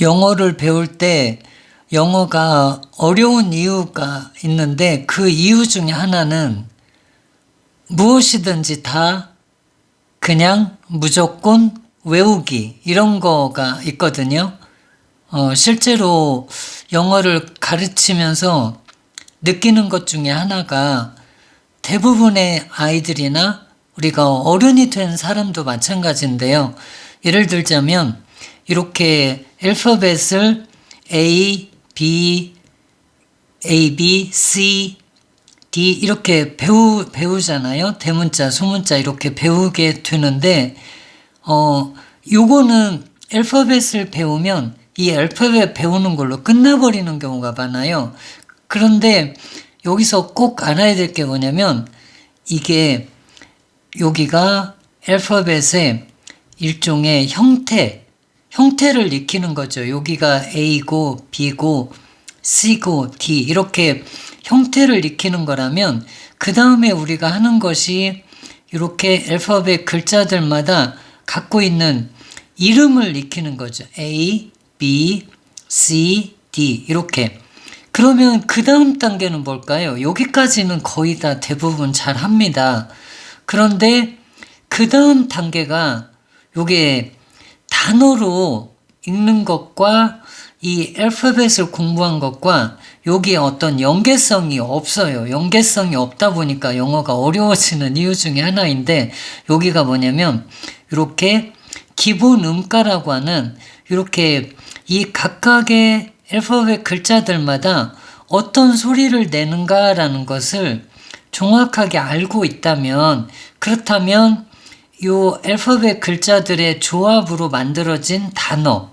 영어를 배울 때 영어가 어려운 이유가 있는데 그 이유 중에 하나는 무엇이든지 다 그냥 무조건 외우기 이런 거가 있거든요. 실제로 영어를 가르치면서 느끼는 것 중에 하나가 대부분의 아이들이나 우리가 어른이 된 사람도 마찬가지인데요. 예를 들자면 이렇게 알파벳을 A, B, C, D 이렇게 배우잖아요. 대문자, 소문자 이렇게 배우게 되는데 요거는 알파벳을 배우면 이 알파벳 배우는 걸로 끝나버리는 경우가 많아요. 그런데 여기서 꼭 알아야 될 게 뭐냐면 이게 여기가 알파벳의 일종의 형태를 익히는 거죠. 여기가 A고 B고 C고 D 이렇게 형태를 익히는 거라면 그 다음에 우리가 하는 것이 이렇게 알파벳 글자들마다 갖고 있는 이름을 익히는 거죠. A, B, C, D 이렇게. 그러면 그 다음 단계는 뭘까요? 여기까지는 거의 다 대부분 잘 합니다. 그런데 그 다음 단계가 요게 단어로 읽는 것과 이 알파벳을 공부한 것과 여기에 어떤 연계성이 없어요. 연계성이 없다 보니까 영어가 어려워지는 이유 중에 하나인데 여기가 뭐냐면 이렇게 기본 음가라고 하는 이렇게 이 각각의 알파벳 글자들마다 어떤 소리를 내는가라는 것을 정확하게 알고 있다면 그렇다면 요 알파벳 글자들의 조합으로 만들어진 단어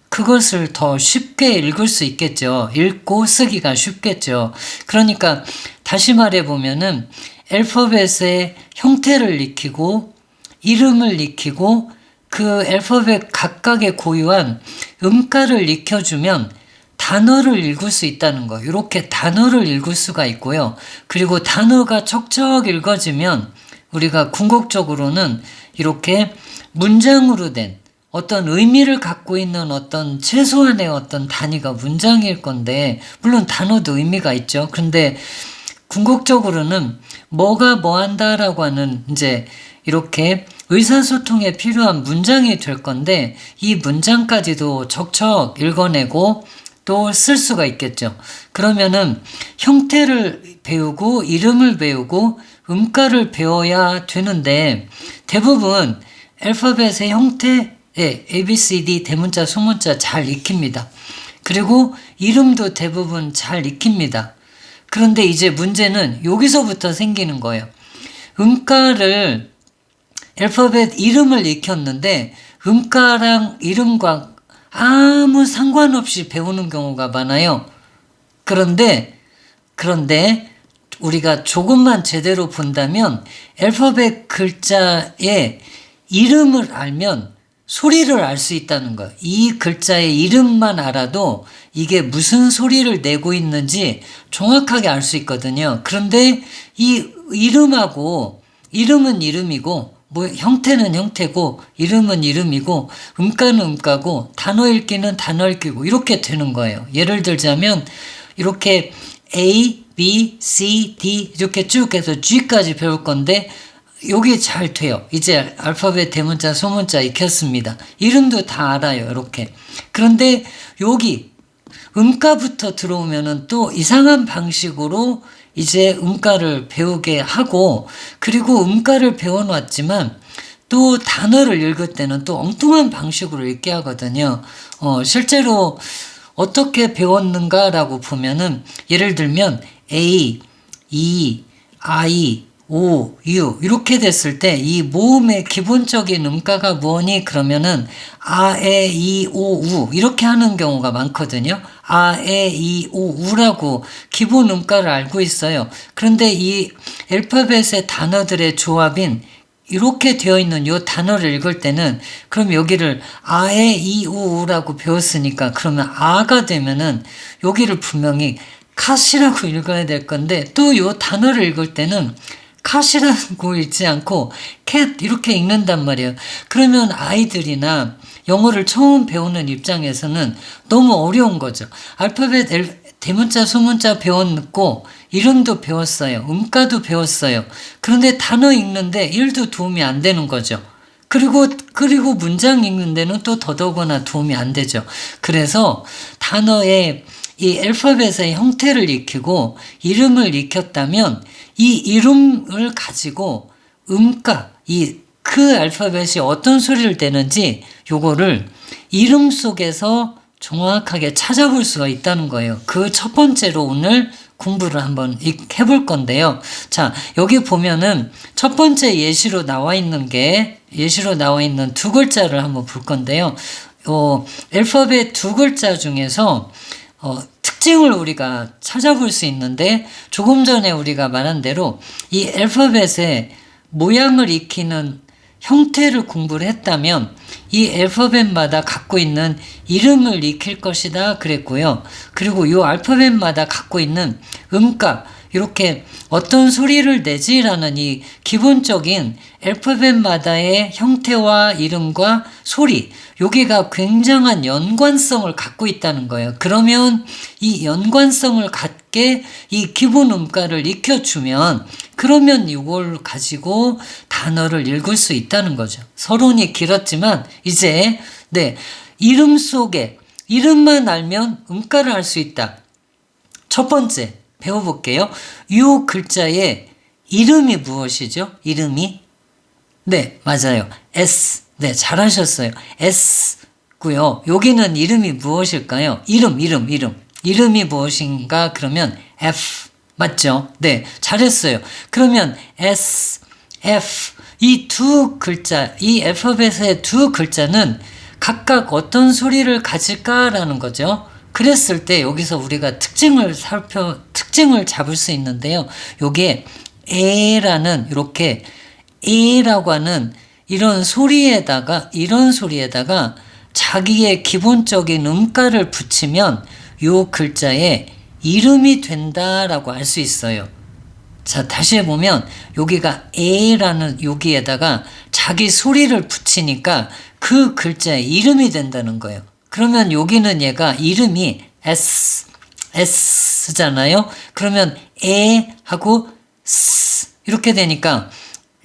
그것을 더 쉽게 읽을 수 있겠죠. 읽고 쓰기가 쉽겠죠. 그러니까 다시 말해보면은 알파벳의 형태를 익히고 이름을 익히고 그 알파벳 각각의 고유한 음가를 익혀주면 단어를 읽을 수 있다는 거. 이렇게 단어를 읽을 수가 있고요. 그리고 단어가 척척 읽어지면 우리가 궁극적으로는 이렇게 문장으로 된 어떤 의미를 갖고 있는 어떤 최소한의 어떤 단위가 문장일 건데 물론 단어도 의미가 있죠. 근데 궁극적으로는 뭐가 뭐 한다라고 하는 이제 이렇게 의사소통에 필요한 문장이 될 건데 이 문장까지도 척척 읽어내고 또 쓸 수가 있겠죠. 그러면은 형태를 배우고 이름을 배우고 음가를 배워야 되는데 대부분 알파벳의 형태 A, B, C, D 대문자, 소문자 잘 익힙니다. 그리고 이름도 대부분 잘 익힙니다. 그런데 이제 문제는 여기서부터 생기는 거예요. 음가를 알파벳 이름을 익혔는데 음가랑 이름과 아무 상관없이 배우는 경우가 많아요. 그런데 우리가 조금만 제대로 본다면 알파벳 글자의 이름을 알면 소리를 알 수 있다는 거예요. 이 글자의 이름만 알아도 이게 무슨 소리를 내고 있는지 정확하게 알 수 있거든요. 그런데 이 이름하고 이름은 이름이고 뭐 형태는 형태고 이름은 이름이고 음가는 음가고 단어 읽기는 단어 읽기고 이렇게 되는 거예요. 예를 들자면 이렇게 A, B, C, D 이렇게 쭉 해서 G까지 배울 건데 여기 잘 돼요. 이제 알파벳 대문자 소문자 익혔습니다. 이름도 다 알아요. 이렇게. 그런데 여기 음가부터 들어오면은 또 이상한 방식으로 이제 음가를 배우게 하고 그리고 음가를 배워놨지만 또 단어를 읽을 때는 또 엉뚱한 방식으로 읽게 하거든요. 실제로 어떻게 배웠는가라고 보면은 예를 들면 A, E, I, O, U 이렇게 됐을 때 이 모음의 기본적인 음가가 뭐니? 그러면은 아, 에, 이, 오, 우 이렇게 하는 경우가 많거든요. 아, 에, 이, 오, 우라고 기본 음가를 알고 있어요. 그런데 이 알파벳의 단어들의 조합인 이렇게 되어 있는 이 단어를 읽을 때는 그럼 여기를 아, 에, 이, 오, 우라고 배웠으니까 그러면 아가 되면은 여기를 분명히 컷이라고 읽어야 될 건데 또 이 단어를 읽을 때는 컷이라고 읽지 않고 cat 이렇게 읽는단 말이에요. 그러면 아이들이나 영어를 처음 배우는 입장에서는 너무 어려운 거죠. 알파벳 대문자, 소문자 배웠고 이름도 배웠어요. 음가도 배웠어요. 그런데 단어 읽는데 1도 도움이 안 되는 거죠. 그리고 문장 읽는 데는 또 더더구나 도움이 안 되죠. 그래서 단어의 이 알파벳의 형태를 익히고 이름을 익혔다면 이 이름을 가지고 음가, 그 알파벳이 어떤 소리를 내는지 요거를 이름 속에서 정확하게 찾아볼 수가 있다는 거예요. 그 첫 번째로 오늘 공부를 한번 해볼 건데요. 자, 여기 보면은 첫 번째 예시로 나와 있는 두 글자를 한번 볼 건데요. 알파벳 두 글자 중에서 특징을 우리가 찾아볼 수 있는데 조금 전에 우리가 말한 대로 이 알파벳의 모양을 익히는 형태를 공부를 했다면 이 알파벳마다 갖고 있는 이름을 익힐 것이다 그랬고요. 그리고 이 알파벳마다 갖고 있는 음가, 이렇게 어떤 소리를 내지라는 이 기본적인 알파벳마다의 형태와 이름과 소리, 여기가 굉장한 연관성을 갖고 있다는 거예요. 그러면 이 연관성을 갖게 이 기본 음가를 익혀주면 그러면 이걸 가지고 단어를 읽을 수 있다는 거죠. 서론이 길었지만 이제 이름 속에 이름만 알면 음가를 알 수 있다. 첫 번째 배워볼게요. 이 글자의 이름이 무엇이죠? 이름이? 네, 맞아요. S. 네, 잘하셨어요. S고요. 여기는 이름이 무엇일까요? 이름이 무엇인가? 그러면 F. 맞죠? 네, 잘했어요. 그러면 S, F. 이 두 글자, 이 알파벳의 두 글자는 각각 어떤 소리를 가질까라는 거죠. 그랬을 때 여기서 우리가 특징을 잡을 수 있는데요. 요게 이렇게 에라고 하는 이런 소리에다가 자기의 기본적인 음가를 붙이면 요 글자에 이름이 된다라고 알 수 있어요. 자, 다시 해보면 여기가 에라는 여기에다가 자기 소리를 붙이니까 그 글자에 이름이 된다는 거예요. 그러면 여기는 얘가 이름이 S잖아요. 그러면 하고 S 이렇게 되니까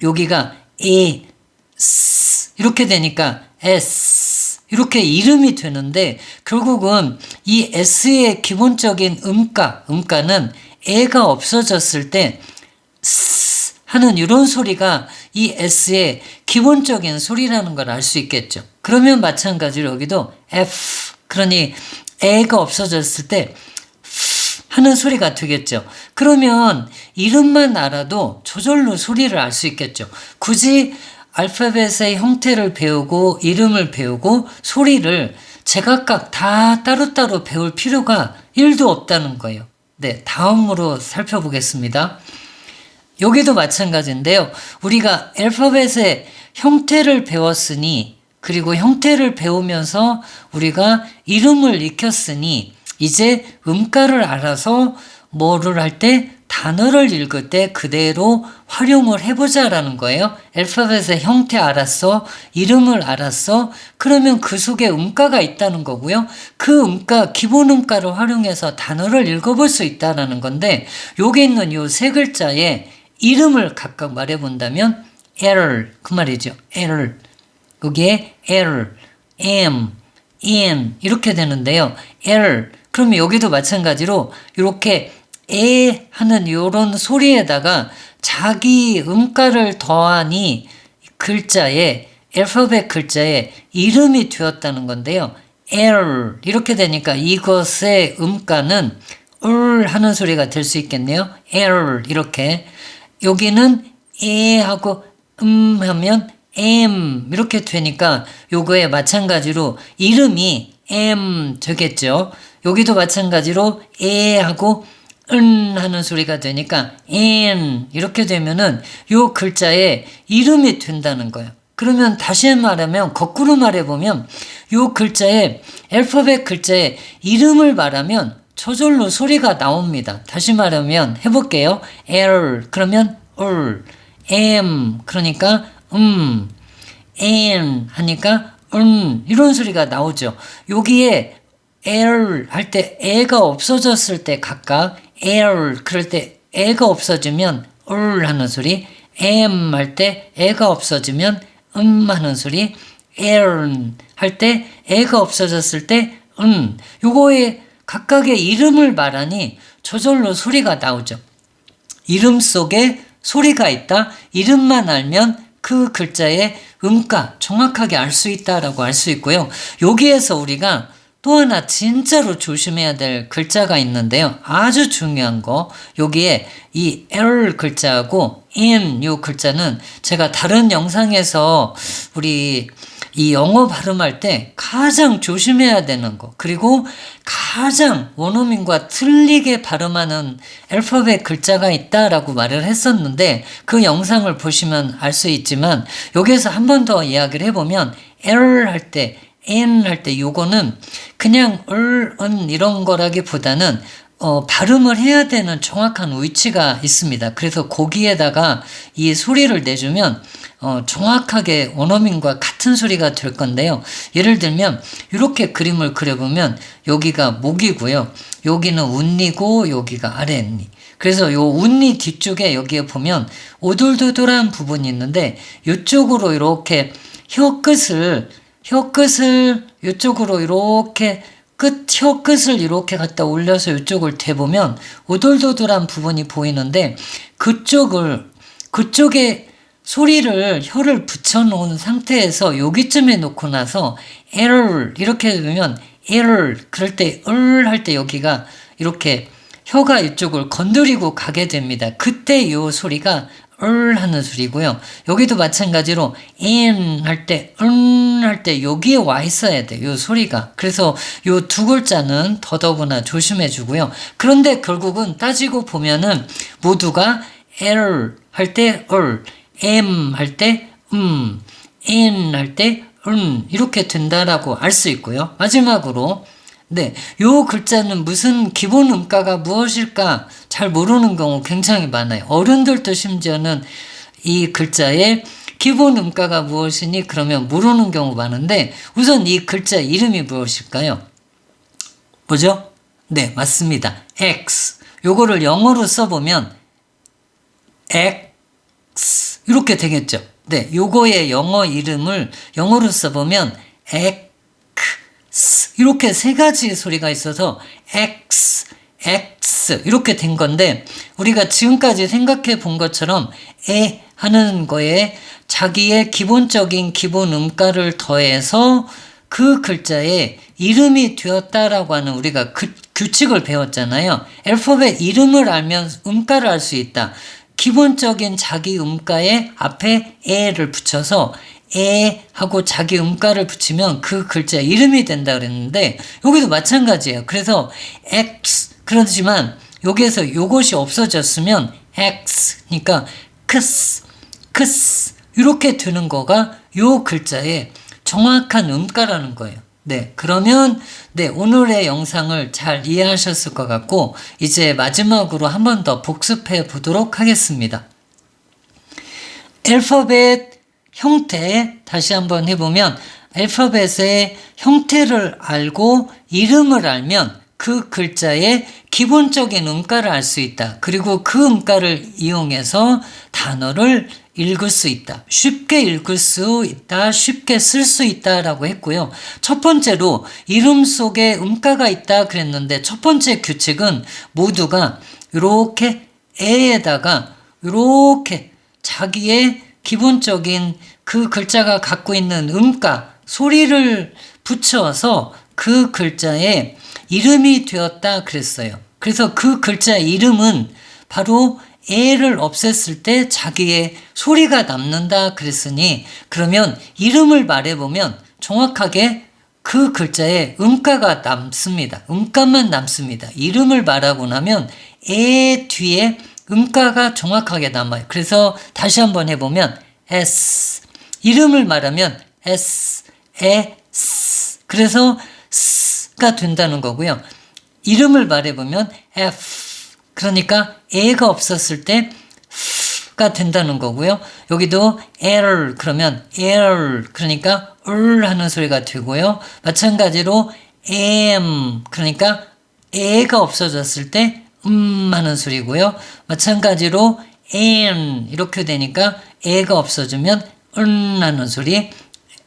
여기가 S 이렇게 되니까 S 이렇게 이름이 되는데 결국은 이 S의 기본적인 음가는 에가 없어졌을 때 S 하는 이런 소리가 이 S의 기본적인 소리라는 걸 알 수 있겠죠. 그러면 마찬가지로 여기도 F, 그러니 에가 없어졌을 때 하는 소리가 되겠죠. 그러면 이름만 알아도 저절로 소리를 알 수 있겠죠. 굳이 알파벳의 형태를 배우고 이름을 배우고 소리를 제각각 다 따로따로 배울 필요가 1도 없다는 거예요. 네, 다음으로 살펴보겠습니다. 여기도 마찬가지인데요. 우리가 알파벳의 형태를 배웠으니 그리고 형태를 배우면서 우리가 이름을 익혔으니 이제 음가를 알아서 뭐를 할 때 단어를 읽을 때 그대로 활용을 해보자라는 거예요. 알파벳의 형태 알았어, 이름을 알았어, 그러면 그 속에 음가가 있다는 거고요. 그 음가, 기본 음가를 활용해서 단어를 읽어볼 수 있다는 건데 여기 있는 요 세 글자의 이름을 각각 말해본다면 L, 그 말이죠. L, 여기에 L, M, N 이렇게 되는데요. L, 그러면 여기도 마찬가지로 이렇게 에 하는 이런 소리에다가 자기 음가를 더하니 글자에 알파벳 글자에 이름이 되었다는 건데요. L 이렇게 되니까 이것의 음가는 을 하는 소리가 될 수 있겠네요. L 이렇게 여기는 에 하고 하면 M 이렇게 되니까 요거에 마찬가지로 이름이 M 되겠죠. 여기도 마찬가지로 에 하고 하는 소리가 되니까 N 이렇게 되면은 요 글자에 이름이 된다는 거예요. 그러면 다시 말하면 거꾸로 말해보면 요 글자에 알파벳 글자에 이름을 말하면 저절로 소리가 나옵니다. 다시 말하면 해볼게요. L 그러면 그러니까 an 하니까 이런 소리가 나오죠. 여기에 l 할 때 에가 없어졌을 때 각각 l 그럴 때 에가 없어지면 하는 소리, 할 때 에가 없어지면 하는 소리, l 할 때 에가 없어졌을 때 요거에 각각의 이름을 말하니 저절로 소리가 나오죠. 이름 속에 소리가 있다. 이름만 알면 그 글자의 음가 정확하게 알 수 있다라고 알 수 있고요. 여기에서 우리가 또 하나 진짜로 조심해야 될 글자가 있는데요. 아주 중요한 거. 여기에 이 L 글자하고 in 요 글자는 제가 다른 영상에서 우리 이 영어 발음할 때 가장 조심해야 되는 거, 그리고 가장 원어민과 틀리게 발음하는 알파벳 글자가 있다라고 말을 했었는데 그 영상을 보시면 알 수 있지만 여기에서 한 번 더 이야기를 해보면 L 할 때 N 할 때 요거는 그냥 이런 거라기보다는 발음을 해야 되는 정확한 위치가 있습니다. 그래서 거기에다가 이 소리를 내주면 정확하게 원어민과 같은 소리가 될 건데요. 예를 들면 이렇게 그림을 그려보면 여기가 목이고요. 여기는 운니고 여기가 아랫니. 그래서 요 운니 뒤쪽에 여기에 보면 오돌도돌한 부분이 있는데 이쪽으로 이렇게 혀끝을 이쪽으로 이렇게 혀끝을 이렇게 갖다 올려서 이쪽을 대보면 오돌도돌한 부분이 보이는데 그쪽에 소리를 혀를 붙여놓은 상태에서 여기쯤에 놓고 나서 L 이렇게 되면 L 그럴 때 할 때 여기가 이렇게 혀가 이쪽을 건드리고 가게 됩니다. 그때 이 소리가 하는 소리고요. 여기도 마찬가지로 in 할 때 할 때 여기에 와 있어야 돼. 요 소리가. 그래서 요 두 글자는 더더구나 조심해 주고요. 그런데 결국은 따지고 보면은 모두가 L 할 때 M 할 때 N 할 때 이렇게 된다라고 알 수 있고요. 마지막으로 네, 요 글자는 무슨 기본 음가가 무엇일까 잘 모르는 경우 굉장히 많아요. 어른들도 심지어는 이 글자의 기본 음가가 무엇이니 그러면 모르는 경우 많은데 우선 이 글자 이름이 무엇일까요? 뭐죠? 네, 맞습니다. X. 요거를 영어로 써보면 X 이렇게 되겠죠. 네, 요거의 영어 이름을 영어로 써보면 X 이렇게 세 가지 소리가 있어서 X 이렇게 된 건데 우리가 지금까지 생각해 본 것처럼 하는 거에 자기의 기본적인 기본 음가를 더해서 그 글자에 이름이 되었다라고 하는 우리가 규칙을 배웠잖아요. 알파벳 이름을 알면 음가를 알 수 있다. 기본적인 자기 음가에 앞에 에를 붙여서 하고 자기 음가를 붙이면 그 글자 이름이 된다 그랬는데 여기도 마찬가지예요. 그래서 X 그렇지만 여기에서 요것이 없어졌으면 X 그러니까 크스 이렇게 되는 거가 요 글자의 정확한 음가라는 거예요. 네, 그러면 네, 오늘의 영상을 잘 이해하셨을 것 같고 이제 마지막으로 한 번 더 복습해 보도록 하겠습니다. 알파벳 형태 다시 한번 해보면 알파벳의 형태를 알고 이름을 알면 그 글자의 기본적인 음가를 알 수 있다. 그리고 그 음가를 이용해서 단어를 읽을 수 있다. 쉽게 읽을 수 있다. 쉽게 쓸 수 있다라고 했고요. 첫 번째로 이름 속에 음가가 있다 그랬는데 첫 번째 규칙은 모두가 이렇게 에에다가 이렇게 자기의 기본적인 그 글자가 갖고 있는 음가, 소리를 붙여서 그 글자에 이름이 되었다 그랬어요. 그래서 그 글자 이름은 바로 에를 없앴을 때 자기의 소리가 남는다 그랬으니 그러면 이름을 말해보면 정확하게 그 글자에 음가가 남습니다. 음가만 남습니다. 이름을 말하고 나면 에 뒤에 음가가 정확하게 남아요. 그래서 다시 한번 해보면 S 이름을 말하면 S, S 그래서 S가 된다는 거고요. 이름을 말해보면 F 그러니까 에가 없었을 때 가 된다는 거고요. 여기도 L 그러면 L 그러니까 하는 소리가 되고요. 마찬가지로 M 그러니까 에가 없어졌을 때 하는 소리고요. 마찬가지로 N 이렇게 되니까 에가 없어지면 하는 소리.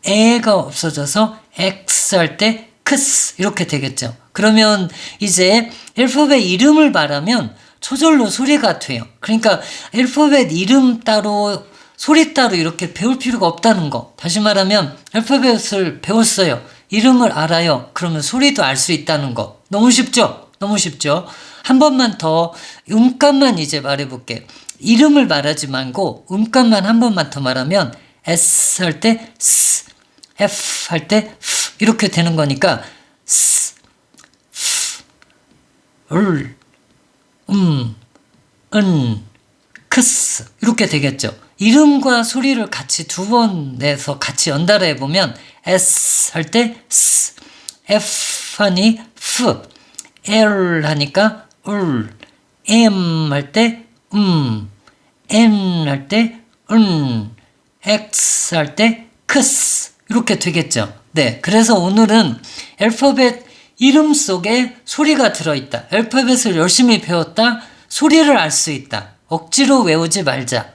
에가 없어져서 X 할 때 크스 이렇게 되겠죠. 그러면 이제 알파벳 이름을 말하면 저절로 소리가 돼요. 그러니까 알파벳 이름 따로 소리 따로 이렇게 배울 필요가 없다는 거. 다시 말하면 알파벳을 배웠어요. 이름을 알아요. 그러면 소리도 알 수 있다는 거. 너무 쉽죠? 너무 쉽죠? 한 번만 더 음값만 이제 말해볼게. 이름을 말하지 말고 음값만 한 번만 더 말하면 S 할 때 S, F 할 때 F 이렇게 되는 거니까 S, F, 크스 이렇게 되겠죠. 이름과 소리를 같이 두 번 내서 같이 연달아 해보면 S 할 때 S, F 하니 F, L 하니까 M 할 때 N 할 때 X 할 때 크스 이렇게 되겠죠. 네, 그래서 오늘은 알파벳 이름 속에 소리가 들어있다. 알파벳을 열심히 배웠다. 소리를 알 수 있다. 억지로 외우지 말자.